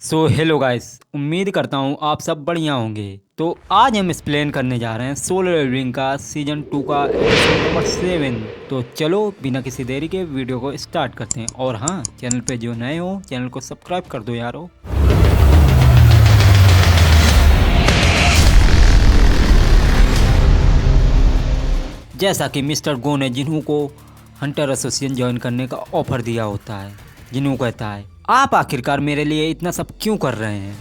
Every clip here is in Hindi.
सो हेलो गाइस, उम्मीद करता हूँ आप सब बढ़िया होंगे। तो आज हम एक्सप्लेन करने जा रहे हैं सोलो लेवलिंग का सीजन 2 का एपिसोड नंबर 7। तो चलो बिना किसी देरी के वीडियो को स्टार्ट करते हैं। और हाँ, चैनल पे जो नए हो चैनल को सब्सक्राइब कर दो यारो। जैसा कि मिस्टर गो ने जिन्हू को हंटर एसोसिएशन ज्वाइन करने का ऑफर दिया होता है, जिन्हू कहता है आप आखिरकार मेरे लिए इतना सब क्यों कर रहे हैं।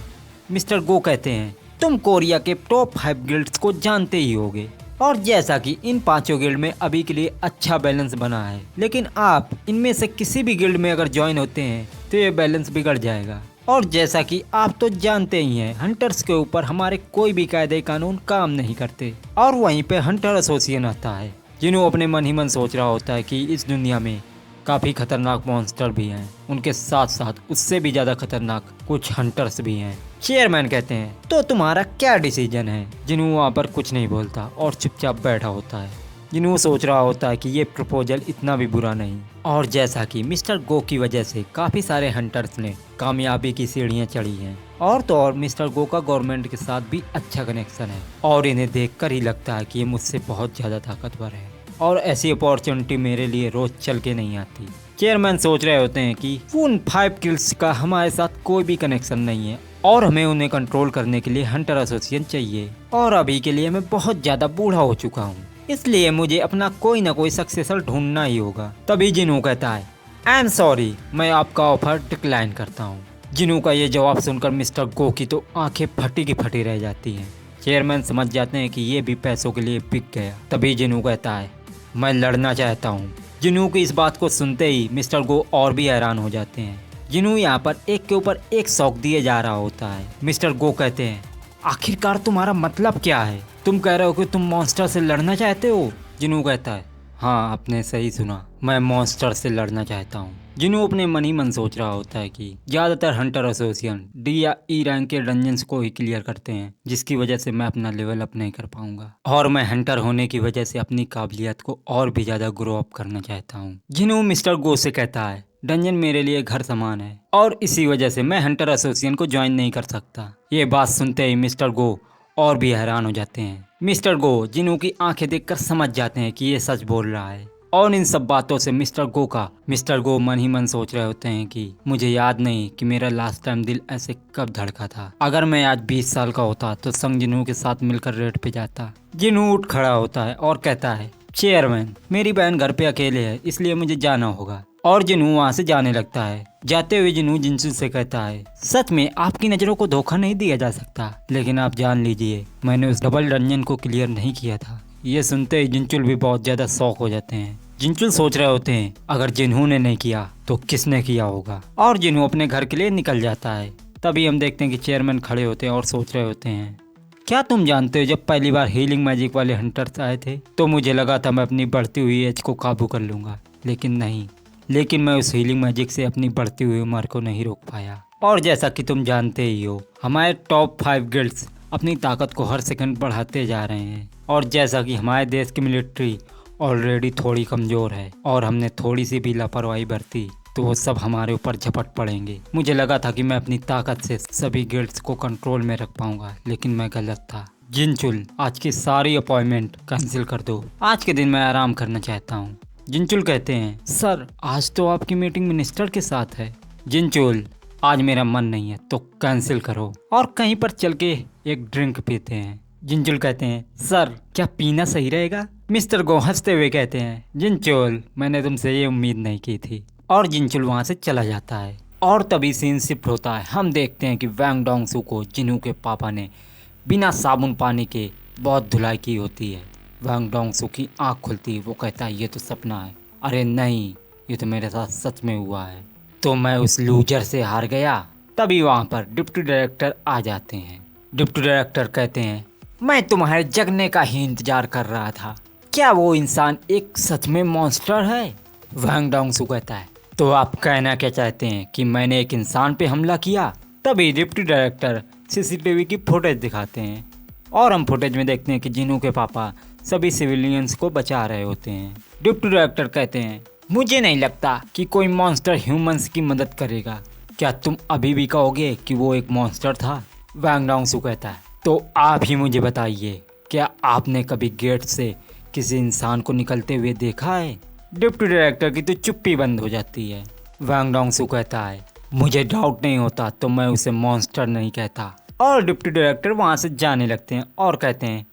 मिस्टर गो कहते हैं तुम कोरिया के टॉप 5 गिल्ड्स को जानते ही होगे, और जैसा कि इन पांचों गिल्ड में अभी के लिए अच्छा बैलेंस बना है, लेकिन आप इनमें से किसी भी गिल्ड में अगर ज्वाइन होते हैं तो ये बैलेंस बिगड़ जाएगा। और जैसा कि आप तो जानते ही हैं, हंटर्स के ऊपर हमारे कोई भी कायदे कानून काम नहीं करते। और वहीं पे हंटर एसोसिएशन आता है, जिन्हों अपने मन ही मन सोच रहा होता है कि इस दुनिया में काफ़ी खतरनाक मॉन्स्टर भी हैं, उनके साथ साथ उससे भी ज़्यादा खतरनाक कुछ हंटर्स भी हैं। चेयरमैन कहते हैं तो तुम्हारा क्या डिसीजन है। जिन्हों वहाँ पर कुछ नहीं बोलता और चुपचाप बैठा होता है। जिन्हों सोच रहा होता है कि ये प्रपोजल इतना भी बुरा नहीं। और जैसा कि मिस्टर गो की वजह से काफ़ी सारे हंटर्स ने कामयाबी की सीढ़ियाँ चढ़ी हैं, और तो और मिस्टर गो का गवर्नमेंट के साथ भी अच्छा कनेक्शन है, और इन्हें देखकर ही लगता है कि ये मुझसे बहुत ज़्यादा ताकतवर है, और ऐसी अपॉर्चुनिटी मेरे लिए रोज चल के नहीं आती। चेयरमैन सोच रहे होते हैं कि उन 5 किल्स का हमारे साथ कोई भी कनेक्शन नहीं है, और हमें उन्हें कंट्रोल करने के लिए हंटर एसोसिएशन चाहिए, और अभी के लिए मैं बहुत ज़्यादा बूढ़ा हो चुका हूँ, इसलिए मुझे अपना कोई ना कोई सक्सेसर ढूंढना ही होगा। तभी जिन्हों कहता है आई एम सॉरी, मैं आपका ऑफर डिक्लाइन करता हूँ। जिन्हों का ये जवाब सुनकर मिस्टर गो की तो आंखें फटी की फटी रह जाती हैं। चेयरमैन समझ जाते हैं कि ये भी पैसों के लिए बिक गया। तभी जिन्हों कहता है मैं लड़ना चाहता हूँ। जिन्हों की इस बात को सुनते ही मिस्टर गो और भी हैरान हो जाते हैं। जिन्हों यहाँ पर एक के ऊपर एक शौक दिए जा रहा होता है। मिस्टर गो कहते हैं आखिरकार तुम्हारा मतलब क्या है, तुम कह रहे हो कि तुम मॉन्स्टर से लड़ना चाहते हो। जिन्हों कहता है हाँ, आपने सही सुना, मैं मॉन्स्टर से लड़ना चाहता हूँ। जिन्हों अपने मन ही मन सोच रहा होता है कि ज़्यादातर हंटर एसोसिएशन डी या ई रैंक के डंजन्स को ही क्लियर करते हैं, जिसकी वजह से मैं अपना लेवल अप नहीं कर पाऊंगा, और मैं हंटर होने की वजह से अपनी काबिलियत को और भी ज़्यादा ग्रो अप करना चाहता हूँ। जिन्हों मिस्टर गो से कहता है डंजन मेरे लिए घर समान है, और इसी वजह से मैं हंटर एसोसिएशन को ज्वाइन नहीं कर सकता। ये बात सुनते ही मिस्टर गो और भी हैरान हो जाते हैं। मिस्टर गो जिन्हों की आंखें देखकर समझ जाते हैं कि ये सच बोल रहा है, और इन सब बातों से मिस्टर गो मन ही मन सोच रहे होते हैं कि मुझे याद नहीं कि मेरा लास्ट टाइम दिल ऐसे कब धड़का था। अगर मैं आज 20 साल का होता तो संग जिन्हों के साथ मिलकर रेड पे जाता। जिन्हों उठ खड़ा होता है और कहता है चेयरमैन, मेरी बहन घर पे अकेले है, इसलिए मुझे जाना होगा। और जिन्हों वहाँ से जाने लगता है। जाते हुए जिन्हों जिंसू से कहता है सच में आपकी नज़रों को धोखा नहीं दिया जा सकता, लेकिन आप जान लीजिए मैंने उस डबल डंजन को क्लियर नहीं किया था। ये सुनते ही जिंचुल भी बहुत ज़्यादा शौक हो जाते हैं। जिंचुल सोच रहे होते हैं अगर जिन्हों ने नहीं किया तो किसने किया होगा, और जिन्हों अपने घर के लिए निकल जाता है। तभी हम देखते हैं कि चेयरमैन खड़े होते हैं और सोच रहे होते हैं क्या तुम जानते हो, जब पहली बार हीलिंग मैजिक वाले हंटर्स आए थे तो मुझे लगा था मैं अपनी बढ़ती हुई एज को काबू कर लूँगा, लेकिन नहीं। लेकिन मैं उस हीलिंग मैजिक से अपनी बढ़ती हुई उम्र को नहीं रोक पाया। और जैसा कि तुम जानते ही हो, हमारे टॉप 5 गिल्ड्स अपनी ताकत को हर सेकंड बढ़ाते जा रहे हैं, और जैसा कि हमारे देश की मिलिट्री ऑलरेडी थोड़ी कमज़ोर है, और हमने थोड़ी सी भी लापरवाही बरती तो वो सब हमारे ऊपर झपट पड़ेंगे। मुझे लगा था कि मैं अपनी ताकत से सभी गिल्ड्स को कंट्रोल में रख पाऊंगा, लेकिन मैं गलत था। जिनचुल, आज की सारी अपॉइंटमेंट कैंसिल कर दो, आज के दिन मैं आराम करना चाहता हूँ। जिनचुल कहते हैं सर, आज तो आपकी मीटिंग मिनिस्टर के साथ है। जिनचुल, आज मेरा मन नहीं है तो कैंसिल करो और कहीं पर चल के एक ड्रिंक पीते हैं। जिनचुल कहते हैं सर, क्या पीना सही रहेगा। मिस्टर गो हंसते हुए कहते हैं जिनचुल, मैंने तुमसे ये उम्मीद नहीं की थी, और जिनचुल वहाँ से चला जाता है। और तभी सीन शिफ्ट होता है। हम देखते हैं कि वैंग डोंगसू को जिन्हों के पापा ने बिना साबुन पानी के बहुत धुलाई की होती है। वैंग डोंगसू की आँख खुलती, वो कहता है ये तो सपना है। अरे नहीं, ये तो मेरे साथ सच में हुआ है, तो मैं उस लूजर से हार गया। तभी वहाँ पर डिप्टी डायरेक्टर आ जाते हैं। डिप्टी डायरेक्टर कहते हैं मैं तुम्हारे जगने का ही इंतजार कर रहा था, क्या वो इंसान एक सच में मॉन्स्टर है। वैंग डोंगसू कहता है तो आप कहना क्या चाहते हैं कि मैंने एक इंसान पे हमला किया। तभी डिप्टी डायरेक्टर सीसीटीवी की फुटेज दिखाते हैं, और हम फुटेज में देखते हैं कि जिन्हों के पापा सभी सिविलियंस को बचा रहे होते हैं। डिप्टी डायरेक्टर कहते हैं मुझे नहीं लगता कि कोई मॉन्स्टर ह्यूमंस की मदद करेगा, क्या तुम अभी भी कहोगे कि वो एक मॉन्स्टर था? वैंग डोंगसू कहता है, तो आप ही मुझे बताइए, क्या आपने कभी गेट से किसी इंसान को निकलते हुए देखा है? डिप्टी डायरेक्टर की तो चुप्पी बंद हो जाती है। वैंग डोंगसू कहता है, मुझे डाउट नहीं होता तो मैं उसे मॉन्स्टर नहीं कहता। और डिप्टी डायरेक्टर वहाँ से जाने लगते हैं और कहते हैं,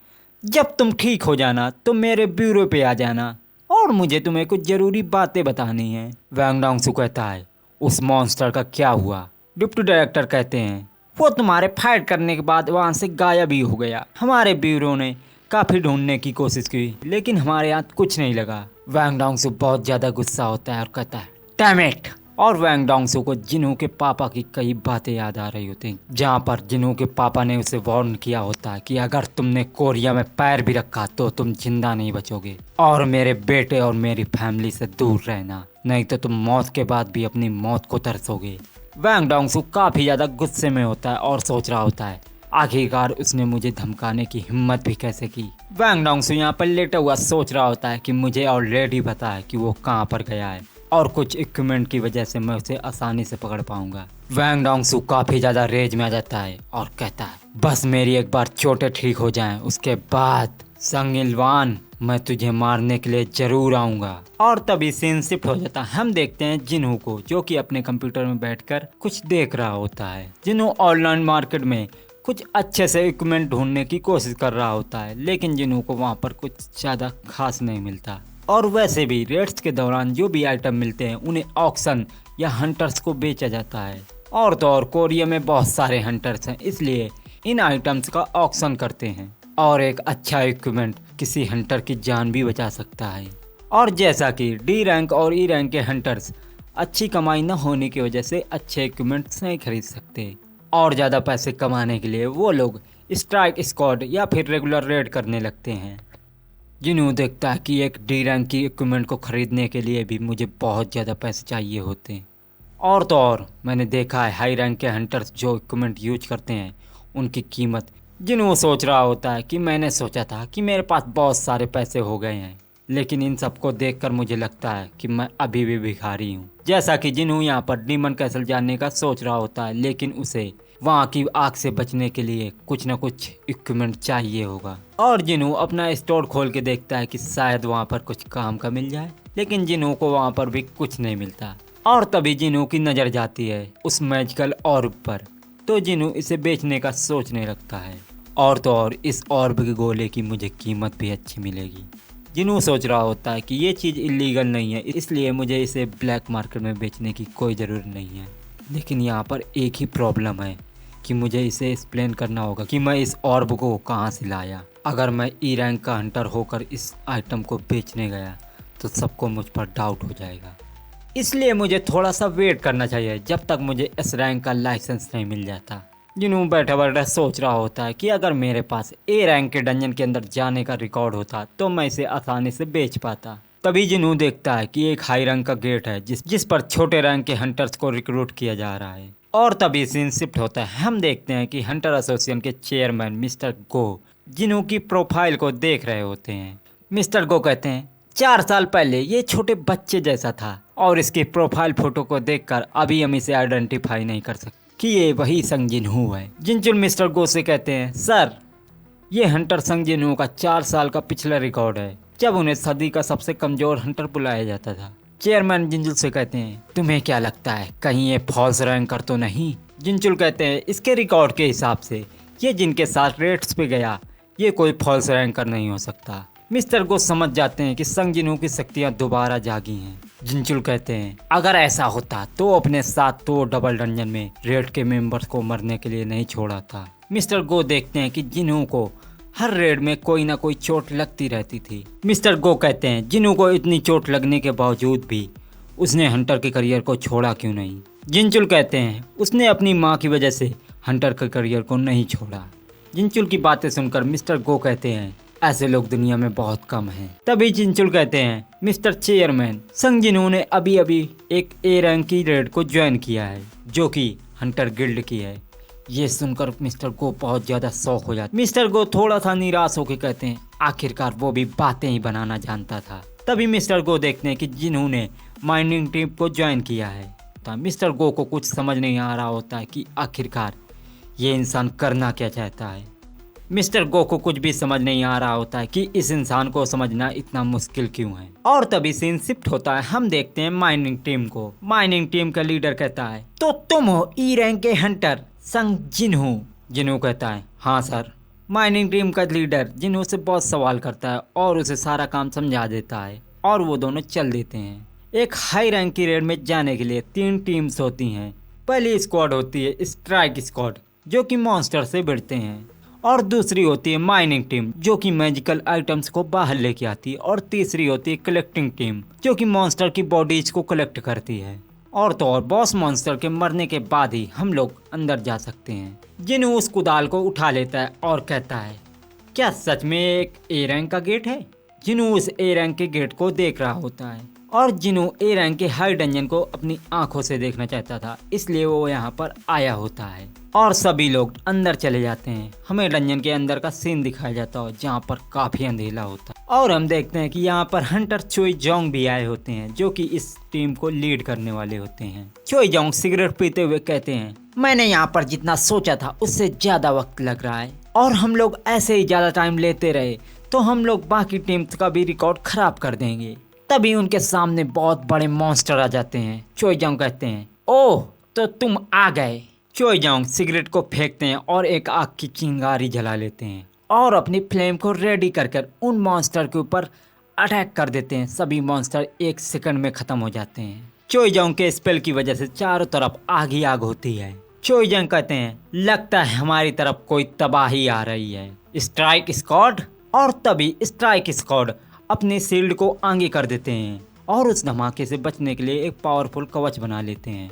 जब तुम ठीक हो जाना तो मेरे ब्यूरो पे आ जाना और मुझे तुम्हें कुछ ज़रूरी बातें बतानी है। वैंग डोंगसू कहता है, उस मॉन्स्टर का क्या हुआ? डिप्टी डायरेक्टर कहते हैं, वो तुम्हारे फाइट करने के बाद वहाँ से गायब ही हो गया। हमारे ब्यूरो ने काफ़ी ढूंढने की कोशिश की लेकिन हमारे यहाँ कुछ नहीं लगा। वैंग डोंगसू बहुत ज़्यादा गुस्सा होता है और कहता है, डैम इट। और वैंग डोंगसू को जिन्हों के पापा की कई बातें याद आ रही होती हैं, जहाँ पर जिन्हों के पापा ने उसे वार्न किया होता है कि अगर तुमने कोरिया में पैर भी रखा तो तुम जिंदा नहीं बचोगे और मेरे बेटे और मेरी फैमिली से दूर रहना, नहीं तो तुम मौत के बाद भी अपनी मौत को तरसोगे। वैंग डोंगसू काफ़ी ज़्यादा गुस्से में होता है और सोच रहा होता है, आखिरकार उसने मुझे धमकाने की हिम्मत भी कैसे की। वैंग डोंगसू यहाँ पर लेटा हुआ सोच रहा होता है कि मुझे ऑलरेडी पता है कि वो कहाँ पर गया है और कुछ इक्विपमेंट की वजह से मैं उसे आसानी से पकड़ पाऊंगा। वैंग डोंगसू काफ़ी ज़्यादा रेज में आ जाता है और कहता है, बस मेरी एक बार चोटें ठीक हो जाएं, उसके बाद संग इलवान मैं तुझे मारने के लिए जरूर आऊंगा। और तभी सीन शिफ्ट हो जाता है। हम देखते हैं जिन्हों को, जो कि अपने कंप्यूटर में बैठकर कुछ देख रहा होता है। जिन्हों ऑनलाइन मार्केट में कुछ अच्छे से इक्विपमेंट ढूंढने की कोशिश कर रहा होता है लेकिन जिन्हों को वहाँ पर कुछ ज़्यादा खास नहीं मिलता। और वैसे भी रेड्स के दौरान जो भी आइटम मिलते हैं उन्हें ऑक्शन या हंटर्स को बेचा जाता है। और तो और कोरिया में बहुत सारे हंटर्स हैं, इसलिए इन आइटम्स का ऑक्शन करते हैं और एक अच्छा इक्विपमेंट किसी हंटर की जान भी बचा सकता है। और जैसा कि डी रैंक और ई रैंक के हंटर्स अच्छी कमाई न होने की वजह से अच्छे इक्विपमेंट्स नहीं खरीद सकते और ज़्यादा पैसे कमाने के लिए वो लोग स्ट्राइक स्क्वाड या फिर रेगुलर रेड करने लगते हैं। जिन्हों देखता है कि एक डी रैंक की इक्विपमेंट को ख़रीदने के लिए भी मुझे बहुत ज़्यादा पैसे चाहिए होते हैं। और तो और मैंने देखा है हाई रैंक के हंटर्स जो इक्विपमेंट यूज करते हैं उनकी कीमत, जिन्हों सोच रहा होता है कि मैंने सोचा था कि मेरे पास बहुत सारे पैसे हो गए हैं लेकिन इन सबको देखकर मुझे लगता है कि मैं अभी भी भिखारी हूँ। जैसा कि जिन्हों यहाँ पर डीमन कैसल जाने का सोच रहा होता है लेकिन उसे वहाँ की आग से बचने के लिए कुछ न कुछ इक्विपमेंट चाहिए होगा। और जिन्हों अपना स्टोर खोल के देखता है कि शायद वहाँ पर कुछ काम का मिल जाए लेकिन जिन्हों को वहाँ पर भी कुछ नहीं मिलता। और तभी जिन्हों की नज़र जाती है उस मैजिकल ऑर्ब पर, तो जिन्हों इसे बेचने का सोचने लगता है। और तो और इस ऑर्ब के गोले की मुझे कीमत भी अच्छी मिलेगी। जिन्हों सोच रहा होता है कि ये चीज़ इलीगल नहीं है इसलिए मुझे इसे ब्लैक मार्केट में बेचने की कोई ज़रूरत नहीं है। लेकिन यहाँ पर एक ही प्रॉब्लम है कि मुझे इसे एक्सप्लेन करना होगा कि मैं इस ऑर्ब को कहाँ से लाया। अगर मैं ई रैंक का हंटर होकर इस आइटम को बेचने गया तो सबको मुझ पर डाउट हो जाएगा, इसलिए मुझे थोड़ा सा वेट करना चाहिए जब तक मुझे एस रैंक का लाइसेंस नहीं मिल जाता। जिन्हों बैठा बैठा सोच रहा होता है कि अगर मेरे पास ए रैंक के डंजन के अंदर जाने का रिकॉर्ड होता तो मैं इसे आसानी से बेच पाता। तभी जिन्हों देखता है कि एक हाई रैंक का गेट है जिस पर छोटे रैंक के हंटर्स को रिक्रूट किया जा रहा है। और तभी सीन शिफ्ट होता है। हम देखते हैं कि हंटर एसोसिएशन के चेयरमैन मिस्टर गो जिन्हों की प्रोफाइल को देख रहे होते हैं। मिस्टर गो कहते हैं, 4 साल पहले ये छोटे बच्चे जैसा था और इसकी प्रोफाइल फोटो को देखकर अभी हम इसे आइडेंटिफाई नहीं कर सकते कि ये वही संग जिन्हों है। जिनचुल मिस्टर गो से कहते हैं, सर ये हंटर संग जिन्हों का 4 साल का पिछला रिकॉर्ड है जब उन्हें सदी का सबसे कमज़ोर हंटर बुलाया जाता था। चेयरमैन जिंजुल से कहते हैं, तुम्हें क्या लगता है कहीं ये फॉल्स रैंकर तो नहीं? जिंजुल कहते हैं, इसके रिकॉर्ड के हिसाब से ये जिनके साथ रेट्स पे गया ये कोई फॉल्स रैंकर नहीं हो सकता। मिस्टर गो समझ जाते हैं कि संग जिन्हों की शक्तियाँ दोबारा जागी हैं। जिंजुल कहते हैं, अगर ऐसा होता तो अपने साथ तो डबल डंजन में रेड के मेंबर्स को मरने के लिए नहीं छोड़ा था। मिस्टर गो देखते हैं कि जिन्हों को हर रेड में कोई ना कोई चोट लगती रहती थी। मिस्टर गो कहते हैं, जिन्हों को इतनी चोट लगने के बावजूद भी उसने हंटर के करियर को छोड़ा क्यों नहीं? जिंचुल कहते हैं, उसने अपनी माँ की वजह से हंटर के करियर को नहीं छोड़ा। जिंचुल की बातें सुनकर मिस्टर गो कहते हैं, ऐसे लोग दुनिया में बहुत कम हैं। तभी जिंचुल कहते हैं, मिस्टर चेयरमैन संग जिन्हों ने अभी अभी एक ए रैंक की रेड को ज्वाइन किया है जो कि हंटर गिल्ड की है। ये सुनकर मिस्टर गो बहुत ज़्यादा शौक हो जाता। मिस्टर गो थोड़ा सा निराश होकर कहते हैं, आखिरकार वो भी बातें ही बनाना जानता था। तभी मिस्टर गो देखते हैं कि जिन्होंने माइनिंग टीम को ज्वाइन किया है। था। मिस्टर गो को कुछ समझ नहीं आ रहा होता है कि आखिरकार ये इंसान करना क्या चाहता है। मिस्टर गो को कुछ भी समझ नहीं आ रहा होता है कि इस इंसान को समझना इतना मुश्किल क्यों है। और तभी सीन शिफ्ट होता है, हम देखते हैं माइनिंग टीम को। माइनिंग टीम का लीडर कहता है, तो तुम हो ई रैंक के हंटर संग जिन्हू। जिन्हू कहता है, हाँ सर। माइनिंग टीम का लीडर जिन्हू से बहुत सवाल करता है और उसे सारा काम समझा देता है और वो दोनों चल देते हैं। एक हाई रैंक की रेड में जाने के लिए 3 टीम्स होती हैं। पहली स्क्वाड होती है स्ट्राइक स्क्वाड, जो कि मॉन्स्टर से भिड़ते हैं, और दूसरी होती है माइनिंग टीम, जो कि मैजिकल आइटम्स को बाहर लेके आती है, और तीसरी होती है कलेक्टिंग टीम, जो कि मॉन्स्टर की बॉडीज को कलेक्ट करती है। और तो और बॉस मॉन्स्टर के मरने के बाद ही हम लोग अंदर जा सकते हैं। जिन्हू उस कुदाल को उठा लेता है और कहता है, क्या सच में एक ए रैंक का गेट है? जिन्हू उस ए रैंक के गेट को देख रहा होता है, और जिन्हू ए रैंक के हाई डंजन को अपनी आंखों से देखना चाहता था, इसलिए वो यहाँ पर आया होता है। और सभी लोग अंदर चले जाते हैं। हमें डंजन के अंदर का सीन दिखाया जाता है, जहाँ पर काफी अंधेला होता है, और हम देखते हैं कि यहाँ पर हंटर चोई जोंग भी आए होते हैं, जो कि इस टीम को लीड करने वाले होते हैं। चोई जोंग सिगरेट पीते हुए कहते हैं, मैंने यहाँ पर जितना सोचा था उससे ज्यादा वक्त लग रहा है, और हम लोग ऐसे ही ज्यादा टाइम लेते रहे तो हम लोग बाकी टीम्स का भी रिकॉर्ड खराब कर देंगे। तभी उनके सामने बहुत बड़े मॉन्स्टर आ जाते हैं। चोई जोंग कहते हैं, ओह तो तुम आ गए। चोई जोंग सिगरेट को फेंकते हैं और एक आग की चिंगारी जला लेते हैं और अपनी फ्लेम को रेडी कर उन मॉन्स्टर के ऊपर अटैक कर देते हैं। सभी मॉन्स्टर 1 सेकंड में खत्म हो जाते हैं। चोई जोंग के स्पेल की वजह से चारों तरफ आग ही आग होती है। चोई जोंग कहते हैं, लगता है हमारी तरफ कोई तबाही आ रही है, स्ट्राइक स्क्वाड। और तभी स्ट्राइक स्क्वाड अपने शील्ड को आगे कर देते हैं और उस धमाके से बचने के लिए एक पावरफुल कवच बना लेते हैं।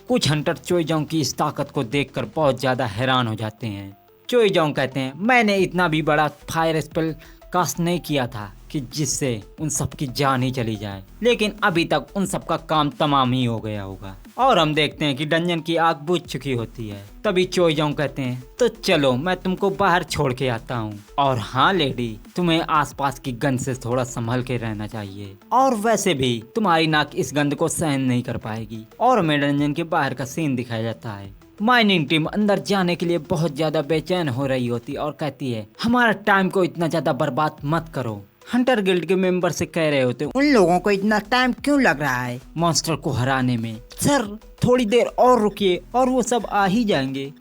कुछ हंटर चोई जोंग की इस ताकत को देखकर बहुत ज़्यादा हैरान हो जाते हैं। चोई जोंग कहते हैं, मैंने इतना भी बड़ा फायर स्पेल कास्ट नहीं किया था कि जिससे उन सब की जान ही चली जाए, लेकिन अभी तक उन सब का काम तमाम ही हो गया होगा। और हम देखते हैं कि डंजन की आग बुझ चुकी होती है। तभी चोई जोंग कहते हैं, तो चलो मैं तुमको बाहर छोड़ के आता हूँ। और हाँ लेडी, तुम्हें आसपास की गंध से थोड़ा संभल के रहना चाहिए, और वैसे भी तुम्हारी नाक इस गंध को सहन नहीं कर पाएगी। और हमें डंजन के बाहर का सीन दिखाया जाता है। माइनिंग टीम अंदर जाने के लिए बहुत ज्यादा बेचैन हो रही होती और कहती है, हमारा टाइम को इतना ज्यादा बर्बाद मत करो। हंटर गिल्ड के मेंबर से कह रहे होते, उन लोगों को इतना टाइम क्यों लग रहा है मॉन्स्टर को हराने में? सर थोड़ी देर और रुकिए और वो सब आ ही जाएंगे।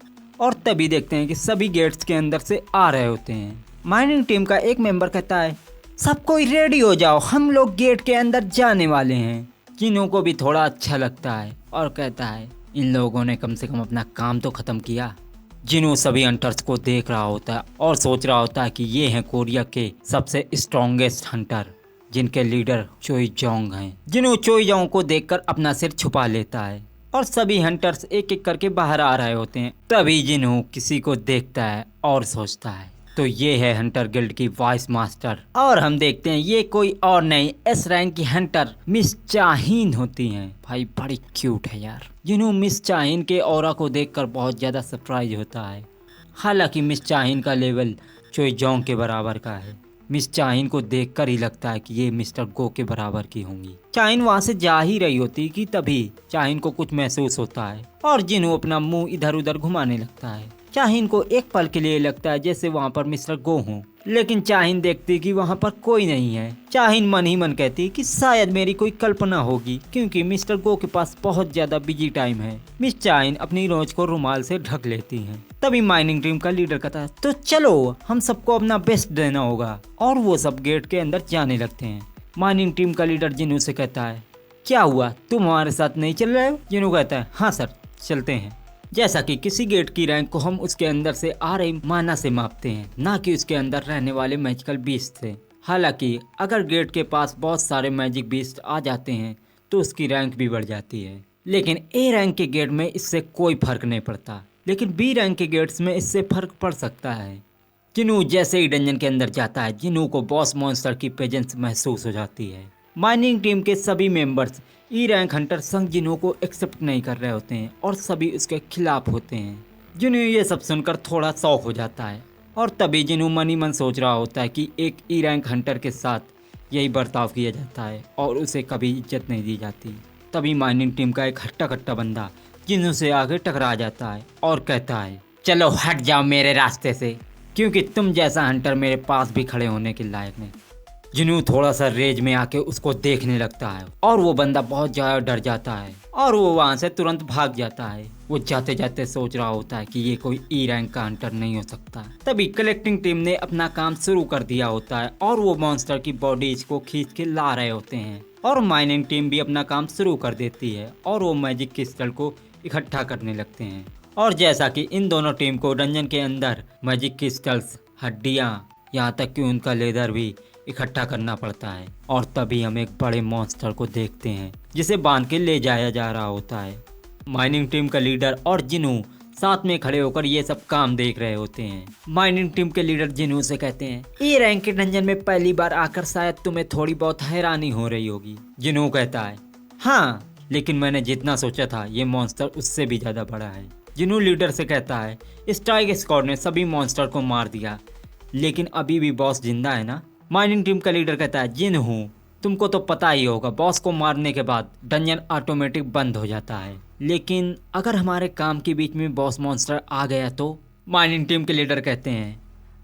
और तभी देखते हैं कि सभी गेट्स के अंदर से आ रहे होते हैं। माइनिंग टीम का एक मेंबर कहता है, सब कोई रेडी हो जाओ, हम लोग गेट के अंदर जाने वाले हैं। जिन्हों को भी थोड़ा अच्छा लगता है और कहता है, इन लोगों ने कम से कम अपना काम तो खत्म किया। जिन्हों सभी हंटर्स को देख रहा होता है और सोच रहा होता है कि ये हैं कोरिया के सबसे स्ट्रॉन्गेस्ट हंटर, जिनके लीडर चोई जोंग हैं। जिन्हों चोई जोंग को देखकर अपना सिर छुपा लेता है और सभी हंटर्स एक एक करके बाहर आ रहे होते हैं। तभी जिन्हों किसी को देखता है और सोचता है, तो ये है हंटर गिल्ड की वाइस मास्टर। और हम देखते हैं ये कोई और नहीं, एस रैंक की हंटर मिस चाहीन होती हैं। भाई बड़ी क्यूट है यार। जिन्हों मिस चाहीन के ऑरा को देखकर बहुत ज़्यादा सरप्राइज होता है। हालांकि मिस चाहीन का लेवल चोई जोंग के बराबर का है। मिस चाहीन को देखकर ही लगता है कि ये मिस्टर गो के बराबर की होंगी। चाहीन वहाँ से जा ही रही होती कि तभी चाहीन को कुछ महसूस होता है और जिन्हों अपना मुंह इधर उधर घुमाने लगता है। चाहीन को एक पल के लिए लगता है जैसे वहाँ पर मिस्टर गो हों, लेकिन चाहीन देखती कि वहाँ पर कोई नहीं है। चाहीन मन ही मन कहती कि शायद मेरी कोई कल्पना होगी, क्योंकि मिस्टर गो के पास बहुत ज्यादा बिजी टाइम है। मिस चाहीन अपनी रोज को रुमाल से ढक लेती हैं। तभी माइनिंग टीम का लीडर कहता है, तो चलो हम सबको अपना बेस्ट देना होगा। और वो सब गेट के अंदर जाने लगते हैं। माइनिंग टीम का लीडर जिन्हों से कहता है, क्या हुआ, तुम हमारे साथ नहीं चल रहे हो? जिन्हों कहता है, हाँ सर चलते हैं। जैसा कि किसी गेट की रैंक को हम उसके अंदर से आ रही माना से मापते हैं, ना कि उसके अंदर रहने वाले मैजिकल बीस्ट से। हालांकि अगर गेट के पास बहुत सारे मैजिक बीस्ट आ जाते हैं तो उसकी रैंक भी बढ़ जाती है, लेकिन ए रैंक के गेट में इससे कोई फर्क नहीं पड़ता। लेकिन बी रैंक के गेट्स में इससे फर्क पड़ सकता है। जिन्हों जैसे ही डंजन के अंदर जाता है, जिन्हों को बॉस मॉन्स्टर की प्रेजेंस महसूस हो जाती है। माइनिंग टीम के सभी मेंबर्स ई रैंक हंटर संग जिन्हों को एक्सेप्ट नहीं कर रहे होते हैं और सभी उसके खिलाफ होते हैं। जिन्हों ये सब सुनकर थोड़ा शौक हो जाता है और तभी जिन्हों मन ही मन सोच रहा होता है कि एक ई रैंक हंटर के साथ यही बर्ताव किया जाता है और उसे कभी इज्जत नहीं दी जाती। तभी माइनिंग टीम का एक हट्टा कट्टा बंदा जिन्नू से आगे टकरा जाता है और कहता है, चलो हट जाओ मेरे रास्ते से, क्योंकि तुम जैसा हंटर मेरे पास भी खड़े होने के लायक नहीं। जिन्नू थोड़ा सा रेज में आके उसको देखने लगता है और वो बंदा बहुत ज़्यादा डर जाता है और वो वहाँ से तुरंत भाग जाता है। वो जाते जाते सोच रहा होता है कि ये कोई ई रैंक का हंटर नहीं हो सकता। तभी कलेक्टिंग टीम ने अपना काम शुरू कर दिया होता है और वो मॉन्स्टर की बॉडीज को खींच के ला रहे होते हैं और माइनिंग टीम भी अपना काम शुरू कर देती है और वो मैजिक क्रिस्टल को इकट्ठा करने लगते हैं। और जैसा कि इन दोनों टीम को डंजन के अंदर मैजिक क्रिस्टल्स, हड्डियाँ, यहाँ तक कि उनका लेदर भी इकट्ठा करना पड़ता है। और तभी हम एक बड़े मॉन्स्टर को देखते हैं जिसे बांध के ले जाया जा रहा होता है। माइनिंग टीम का लीडर और जिन्नू साथ में खड़े होकर ये सब काम देख रहे होते हैं। माइनिंग टीम के लीडर जिन्नू से कहते हैं, ए रैंक के डंजन में पहली बार आकर शायद तुम्हें थोड़ी बहुत हैरानी हो रही होगी। जिन्नू कहता है, हाँ, लेकिन मैंने जितना सोचा था ये मॉन्स्टर उससे भी ज़्यादा बड़ा है। जिन्नू लीडर से कहता है, स्ट्राइक स्क्वाड ने सभी मॉन्स्टर को मार दिया, लेकिन अभी भी बॉस जिंदा है ना। माइनिंग टीम का लीडर कहता है, जिन्नू तुमको तो पता ही होगा, बॉस को मारने के बाद डंजन ऑटोमेटिक बंद हो जाता है, लेकिन अगर हमारे काम के बीच में बॉस मॉन्स्टर आ गया तो। माइनिंग टीम के लीडर कहते हैं,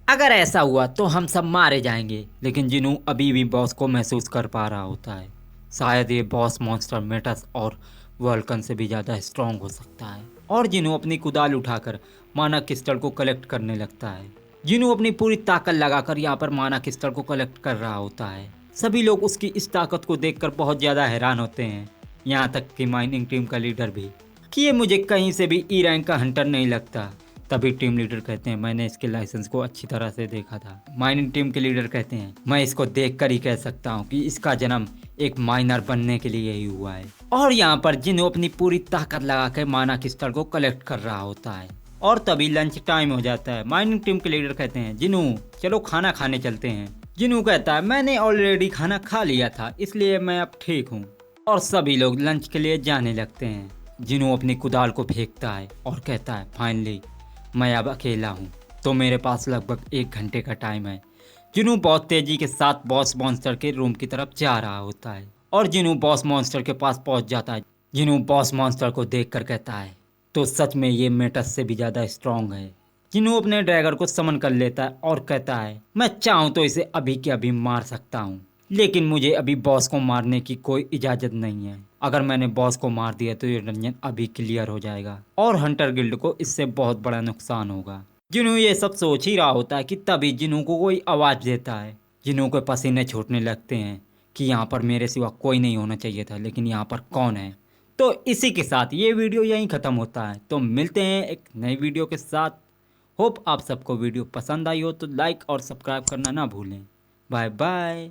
अगर ऐसा हुआ तो हम सब मारे जाएंगे। लेकिन जिन्नू अभी भी बॉस को महसूस कर पा रहा होता है। शायद ये बॉस मॉन्स्टर मेटस और वोल्कन से भी ज़्यादा स्ट्रॉन्ग हो सकता है। और जिन्नू अपनी कुदाल उठाकर माना क्रिस्टल को कलेक्ट करने लगता है। जिन्नू अपनी पूरी ताकत लगाकर यहाँ पर माना क्रिस्टल को कलेक्ट कर रहा होता है। सभी लोग उसकी इस ताकत को देखकर बहुत ज़्यादा हैरान होते हैं, यहाँ तक कि माइनिंग टीम का लीडर भी, कि ये मुझे कहीं से भी ई रैंक का हंटर नहीं लगता। तभी टीम लीडर कहते हैं, मैंने इसके लाइसेंस को अच्छी तरह से देखा था। माइनिंग टीम के लीडर कहते हैं, मैं इसको देखकर ही कह सकता हूँ कि इसका जन्म एक माइनर बनने के लिए ही हुआ है। और यहाँ पर जिन्नू अपनी पूरी ताकत लगाकर माना क्रिस्टल को कलेक्ट कर रहा होता है। और तभी लंच टाइम हो जाता है। माइनिंग टीम के लीडर कहते हैं, जिन्नू चलो खाना खाने चलते हैं। जिन्नू कहता है, मैंने ऑलरेडी खाना खा लिया था, इसलिए मैं अब ठीक हूँ। और सभी लोग लंच के लिए जाने लगते हैं। जिन्नू अपनी कुदाल को फेंकता है और कहता है, फाइनली मैं अब अकेला हूँ, तो मेरे पास लगभग 1 घंटे का टाइम है। जिन्नू बहुत तेजी के साथ बॉस मॉन्स्टर के रूम की तरफ जा रहा होता है और जिन्नू बॉस मॉन्स्टर के पास पहुँच जाता है। जिन्नू बॉस मॉन्स्टर को देख कर कहता है, तो सच में ये मेटस से भी ज़्यादा स्ट्रॉन्ग है। जिन्नू अपने ड्रैगर को समन कर लेता है और कहता है, मैं चाहूँ तो इसे अभी के अभी मार सकता हूँ, लेकिन मुझे अभी बॉस को मारने की कोई इजाज़त नहीं है। अगर मैंने बॉस को मार दिया तो ये डंजन अभी क्लियर हो जाएगा और हंटर गिल्ड को इससे बहुत बड़ा नुकसान होगा। जिन्नू ये सब सोच ही रहा होता है कि तभी जिन्नू को कोई आवाज़ देता है। जिन्नू को पसीने छूटने लगते हैं कि यहाँ पर मेरे सिवा कोई नहीं होना चाहिए था, लेकिन यहाँ पर कौन है। तो इसी के साथ ये वीडियो यहीं ख़त्म होता है। तो मिलते हैं एक नई वीडियो के साथ। होप आप सबको वीडियो पसंद आई हो तो लाइक और सब्सक्राइब करना ना भूलें। Bye bye.